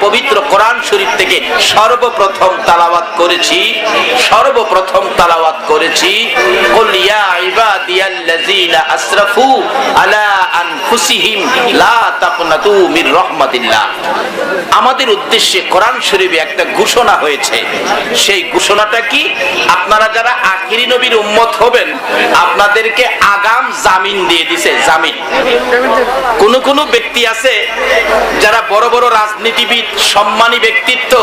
পবিত্র কোরআন শরীফ থেকে সর্বপ্রথম তালাওয়াত করেছি কুল ইয়া ইবাদিয়াল্লাযীনা আসরাফু আলা আনফুসিহিম লা তাকনাতু মির রাহমাতিল্লাহ। আমাদের উদ্দেশ্যে কোরআন শরীফে একটা ঘোষণা হয়েছে। সেই ঘোষণাটা কি? আপনারা যারা আখিরি নবীর উম্মত হবেন, আপনাদেরকে আগাম জামিন দিয়ে দিয়েছে। জামিন। কোন ব্যক্তি আছে যারা বড় বড় রাজনীতিবিদ, সম্মানী ব্যক্তিত্ব,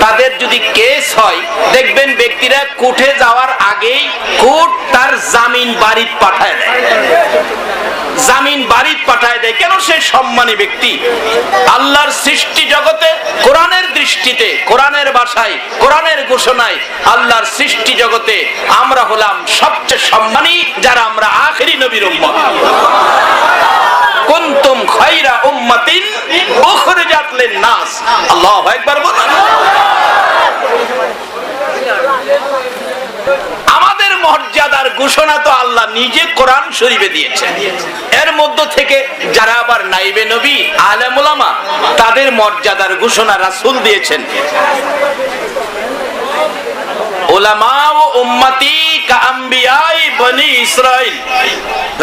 তাদের যদি কেস হয়, দেখবেন ব্যক্তিরা কোর্টে যাওয়ার আগেই কোর্ট তার জামিন বাড়িতে পাঠায় দেয়। জামিন বাড়িতে পাঠায় দেয় কেন? সে সম্মানী ব্যক্তি। আল্লাহর সৃষ্টি জগতে কোরআনের দৃষ্টিতে, কোরআনের ভাষায়, কোরআনের ঘোষণায় আল্লাহর সৃষ্টি জগতে আমরা হলাম সবচেয়ে সম্মানী যারা আমরা আখিরি নবীর উম্মত। কুনতুম খায়রা উম্মাতিন উখরিজাত লিন-নাস। আল্লাহু আকবার বলেন। আমাদের মর্যাদার ঘোষণা তো আল্লাহ নিজে কোরআন শরীফে দিয়েছেন। এর মধ্য থেকে যারা আবার নাইবে নবী, আলেম উলামা, তাদের মর্যাদার ঘোষণা রাসূল দিয়েছেন। উলামা ও উম্মতি কাআম্বিয়াই বনি ইসরাইল।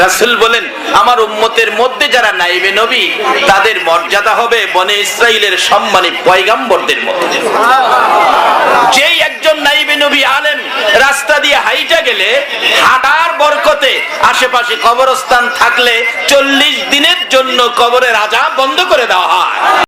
রাসূল বলেন, আমার উম্মতের মধ্যে যারা নাইবে নবী, তাদের মর্যাদা হবে বনি ইসরাইলের সম্মানী পয়গম্বরদের মতো। যেই একজন নাইবে নবী আলেম রাস্তা দিয়ে হাইটা গেলে, হাঁটার বরকতে আশেপাশে কবরস্থান থাকলে 40 দিনের জন্য কবরের আযাব বন্ধ করে দেওয়া হয়।